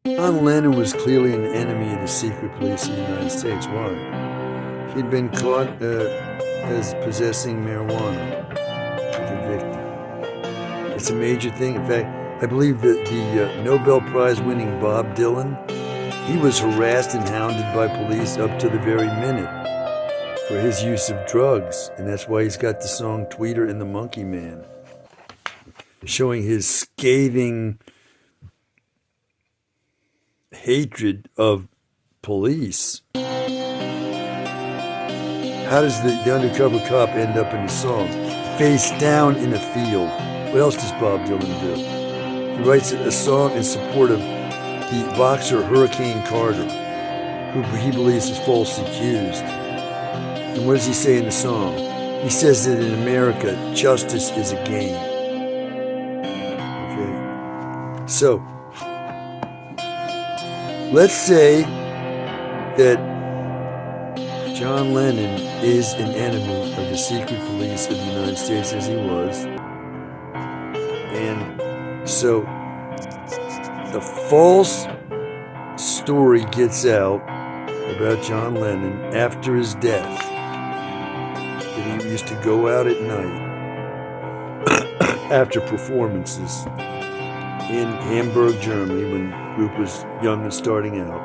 John Lennon was clearly an enemy of the secret police in the United States. Why? He'd been caught as possessing marijuana, convicted. It's a major thing. In fact, I believe that the Nobel Prize winning Bob Dylan, he was harassed and hounded by police up to the very minute for his use of drugs. And that's why he's got the song Tweeter and the Monkey Man, showing his scathing hatred of police. How does the undercover cop end up in the song? Face down in a field. What else does Bob Dylan do? He writes a song in support of the boxer Hurricane Carter, who he believes is falsely accused. And what does he say in the song? He says that in America, justice is a game. Okay? So, let's say that John Lennon is an enemy of the secret police of the United States, as he was. And so the false story gets out about John Lennon after his death, that he used to go out at night after performances in Hamburg, Germany, when the group was young and starting out,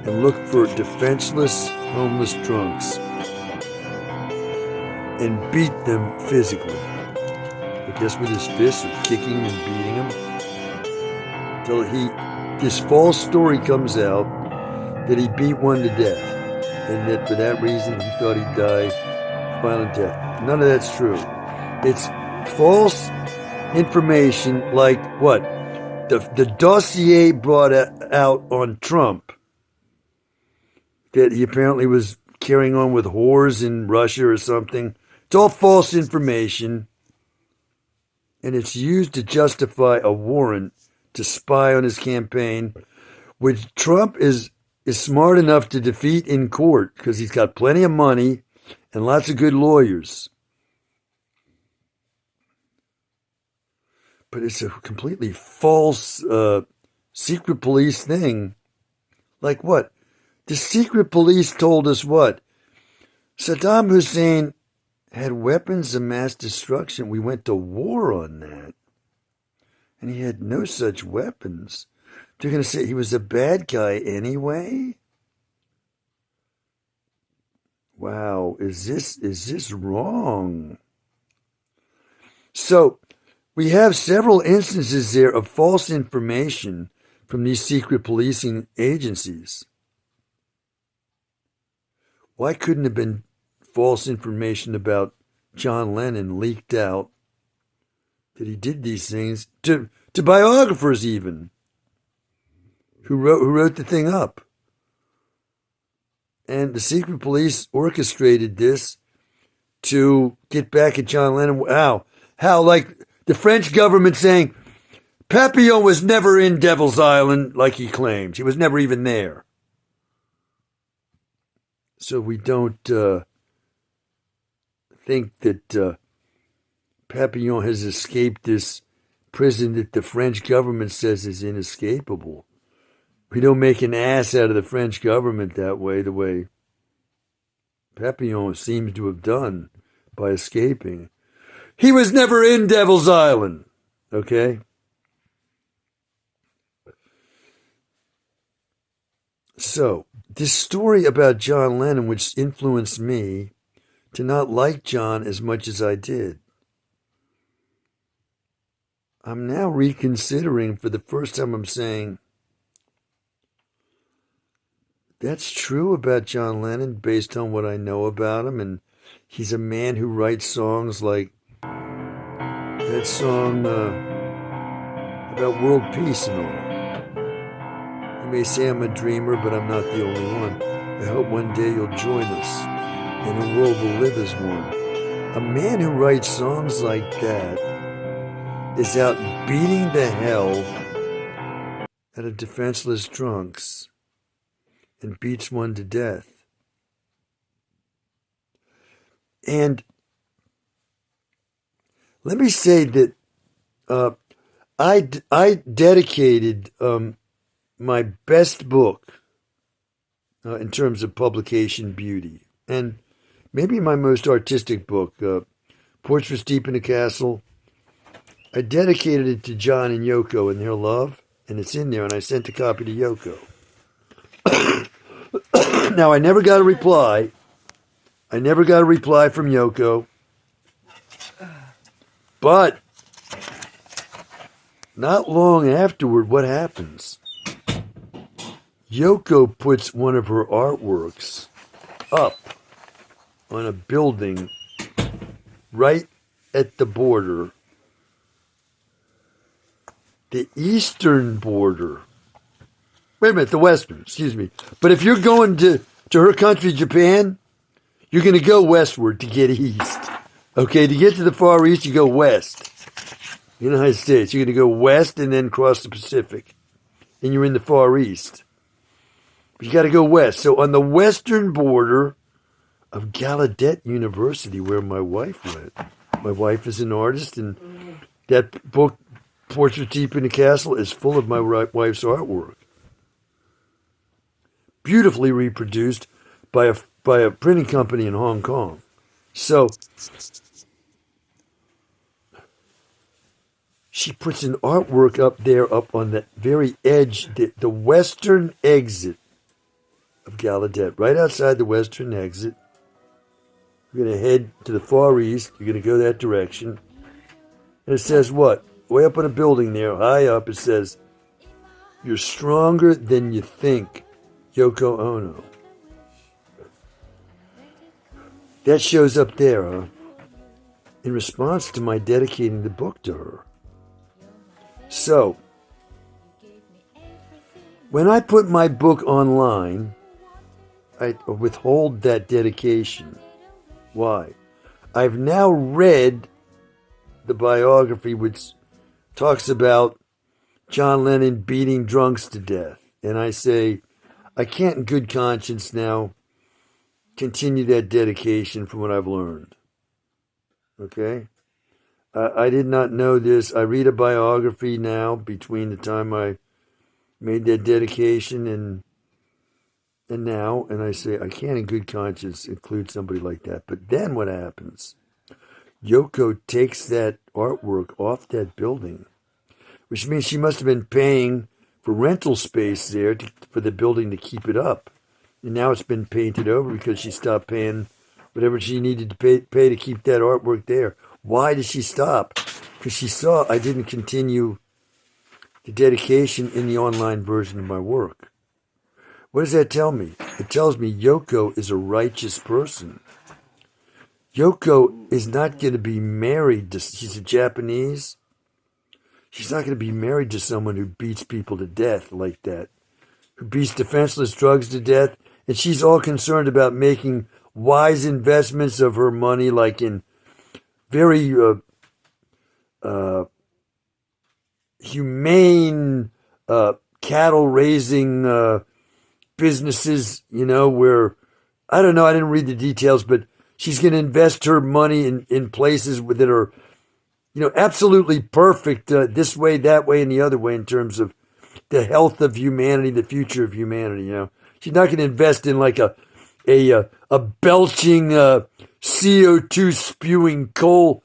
and look for defenseless, homeless drunks and beat them physically. I guess with his fists, or kicking and beating them, till this false story comes out that he beat one to death, and that for that reason he thought he'd die violent death. None of that's true. It's false information, like what? The dossier brought out on Trump, that he apparently was carrying on with whores in Russia or something. It's all false information, and it's used to justify a warrant to spy on his campaign, which Trump is smart enough to defeat in court because he's got plenty of money and lots of good lawyers. But it's a completely false secret police thing. Like what? The secret police told us what? Saddam Hussein had weapons of mass destruction. We went to war on that. And he had no such weapons. They're going to say he was a bad guy anyway? Wow, is this wrong? So, we have several instances there of false information from these secret policing agencies. Why couldn't have been false information about John Lennon leaked out that he did these things to biographers even who wrote the thing up? And the secret police orchestrated this to get back at John Lennon. How like the French government saying Papillon was never in Devil's Island like he claims. He was never even there. So we don't think that Papillon has escaped this prison that the French government says is inescapable. We don't make an ass out of the French government that way, the way Papillon seems to have done by escaping. He was never in Devil's Island, okay? So, this story about John Lennon, which influenced me to not like John as much as I did, I'm now reconsidering. For the first time, I'm saying, that's true about John Lennon based on what I know about him. And he's a man who writes songs like that song about world peace and all. You may say I'm a dreamer, but I'm not the only one. I hope one day you'll join us, and the world will live as one. A man who writes songs like that is out beating the hell out of defenseless drunks and beats one to death. And let me say that I dedicated my best book in terms of publication beauty, and maybe my most artistic book, Portraits Deep in the Castle. I dedicated it to John and Yoko and their love, and it's in there, and I sent a copy to Yoko. Now, I never got a reply. I never got a reply from Yoko. But not long afterward, what happens? Yoko puts one of her artworks up on a building right at the border, the eastern border. Wait a minute, the western, excuse me. But if you're going to her country, Japan, you're going to go westward to get east. Okay, to get to the Far East, you go west. United States, you're going to go west and then cross the Pacific. And you're in the Far East. But you got to go west. So on the western border of Gallaudet University, where my wife went. My wife is an artist, and that book, Portraits Deep in the Castle, is full of my wife's artwork. Beautifully reproduced by a printing company in Hong Kong. So she puts an artwork up there, up on the very edge, the western exit of Gallaudet, right outside the western exit. You're going to head to the Far East. You're going to go that direction. And it says what? Way up on a building there, high up, it says, "You're stronger than you think, Yoko Ono." That shows up there, in response to my dedicating the book to her. So, when I put my book online, I withhold that dedication. Why? I've now read the biography which talks about John Lennon beating drunks to death. And I say, I can't in good conscience now continue that dedication from what I've learned. Okay? I did not know this. I read a biography now between the time I made that dedication and now, and I say, I can't in good conscience include somebody like that. But then what happens? Yoko takes that artwork off that building, which means she must have been paying for rental space there for the building to keep it up. And now it's been painted over because she stopped paying whatever she needed to pay to keep that artwork there. Why did she stop? Because she saw I didn't continue the dedication in the online version of my work. What does that tell me? It tells me Yoko is a righteous person. Yoko is not going to be married to, she's a Japanese. She's not going to be married to someone who beats people to death like that, who beats defenseless drugs to death. And she's all concerned about making wise investments of her money, like in very humane cattle raising businesses, where, I don't know, I didn't read the details, but she's going to invest her money in places that are, absolutely perfect this way, that way, and the other way in terms of the health of humanity, the future of humanity. She's not going to invest in like a belching CO2 spewing coal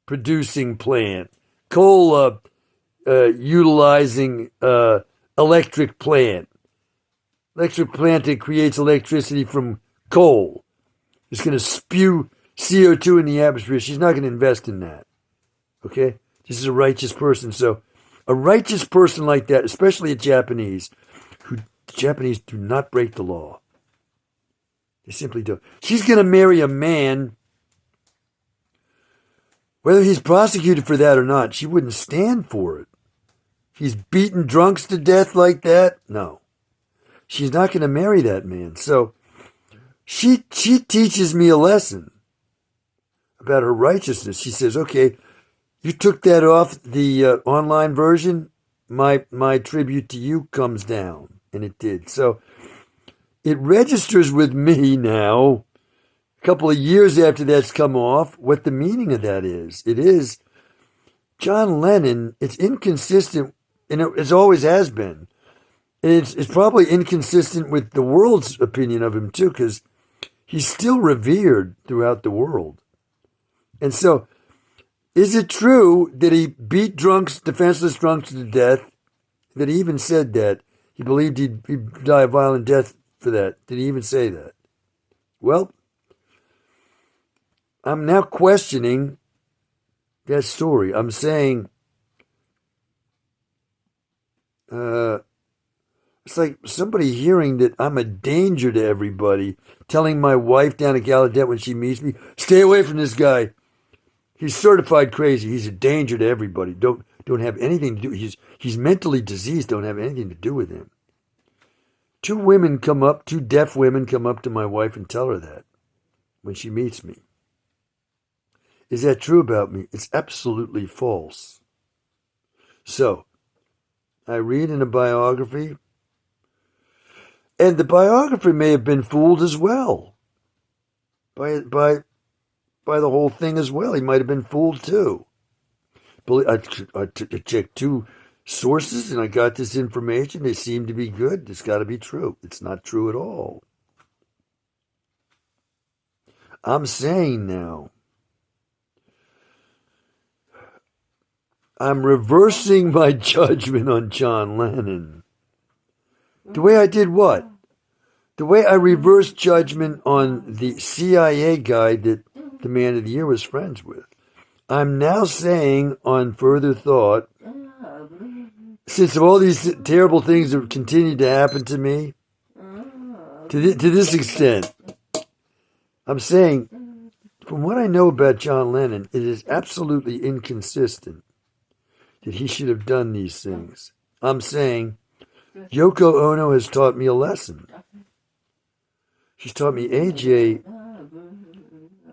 producing plant, coal utilizing electric plant that creates electricity from coal. It's going to spew CO2 in the atmosphere. She's not going to invest in that. Okay? This is a righteous person. So a righteous person like that, especially a Japanese, the Japanese do not break the law. They simply don't. She's going to marry a man, whether he's prosecuted for that or not, she wouldn't stand for it. He's beaten drunks to death like that? No. She's not going to marry that man. So she teaches me a lesson about her righteousness. She says, okay, you took that off the online version, my tribute to you comes down. And it did. So it registers with me now, a couple of years after that's come off, what the meaning of that is. It is John Lennon. It's inconsistent and it always has been. And it's probably inconsistent with the world's opinion of him too, because he's still revered throughout the world. And so, is it true that he beat defenseless drunks to death? That he even said that he believed he'd die a violent death for that? Did he even say that? Well, I'm now questioning that story. I'm saying, it's like somebody hearing that I'm a danger to everybody, telling my wife down at Gallaudet when she meets me, stay away from this guy. He's certified crazy. He's a danger to everybody. Don't have anything to do. He's mentally diseased. Don't have anything to do with him. Two deaf women come up to my wife and tell her that when she meets me. Is that true about me? It's absolutely false. So, I read in a biography, and the biographer may have been fooled as well by the whole thing as well. He might have been fooled too. I checked two sources and I got this information. They seem to be good. It's got to be true. It's not true at all. I'm saying now, I'm reversing my judgment on John Lennon. The way I did what? The way I reversed judgment on the CIA guy that the Man of the Year was friends with. I'm now saying, on further thought, since all these terrible things have continued to happen to me, to this extent, I'm saying, from what I know about John Lennon, it is absolutely inconsistent that he should have done these things. I'm saying, Yoko Ono has taught me a lesson. She's taught me, AJ,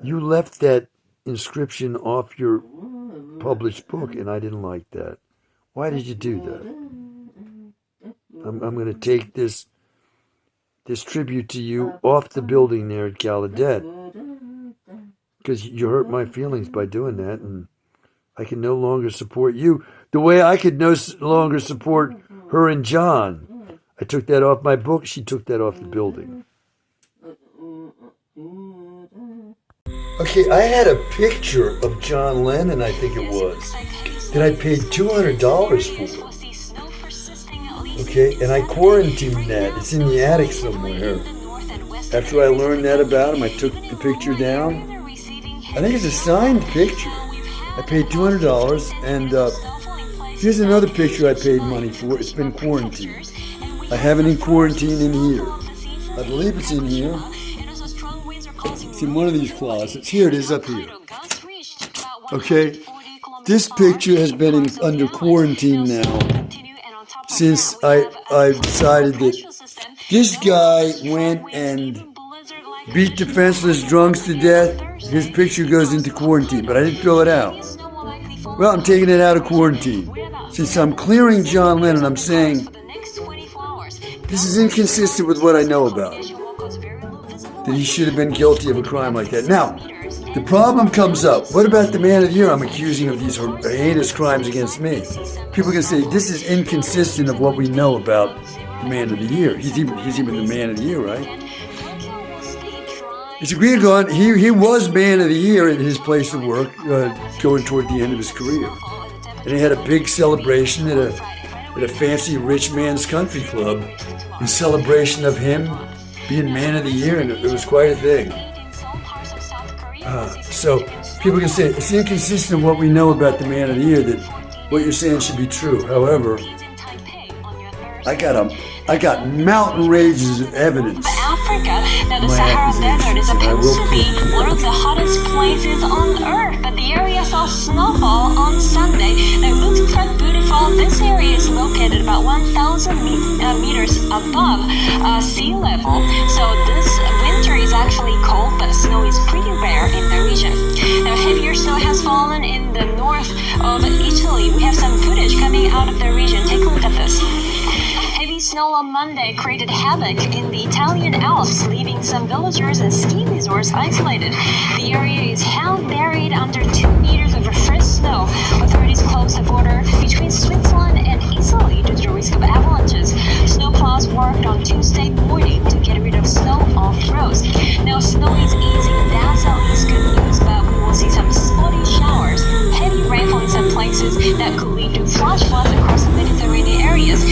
you left that inscription off your published book, and I didn't like that. Why did you do that? I'm going to take this tribute to you off the building there at Gallaudet, because you hurt my feelings by doing that, and I can no longer support you the way I could no longer support her and John. I took that off my book. She took that off the building. Okay, I had a picture of John Lennon, I think it was, that I paid $200 for. Okay, and I quarantined that. It's in the attic somewhere. After I learned that about him, I took the picture down. I think it's a signed picture. I paid $200, and here's another picture I paid money for. It's been quarantined. I have it in quarantine in here. I believe it's in here. It's in one of these closets. Here it is up here. Okay, this picture has been under quarantine now since I decided that this guy went and beat defenseless drunks to death. His picture goes into quarantine, but I didn't throw it out. Well, I'm taking it out of quarantine. Since I'm clearing John Lennon, I'm saying this is inconsistent with what I know about him. That he should have been guilty of a crime like that. Now, the problem comes up. What about the Man of the Year I'm accusing of these heinous crimes against me? People can say, this is inconsistent of what we know about the Man of the Year. He's even the Man of the Year, right? It's agreed on. He was Man of the Year at his place of work, going toward the end of his career. And he had a big celebration at a fancy rich man's country club in celebration of him being Man of the Year, and it was quite a thing. So people can say it's inconsistent with what we know about the Man of the Year, that what you're saying should be true. However, I got mountain ranges of evidence. Africa, now the Sahara Desert is supposed to be one of the hottest places on Earth, but the area saw snowfall on Sunday. Now, it looks quite beautiful. This area is located about 1,000 meters above sea level, so this winter is actually cold, but snow is pretty rare in the region. Now, heavier snow has fallen in the north of Italy. We have some footage coming out of the region. Take a look at this. Heavy snow on Monday created havoc in the Italian Alps, leaving some villagers and ski resorts isolated. The area is held buried under 2 meters of fresh snow. Authorities closed the border between Switzerland and Italy Wednesday morning to get rid of snow off roads. Now, snow is easing. That's all is good news, but we will see some spotty showers, heavy rainfall in some places that could lead to flash floods across the Mediterranean areas.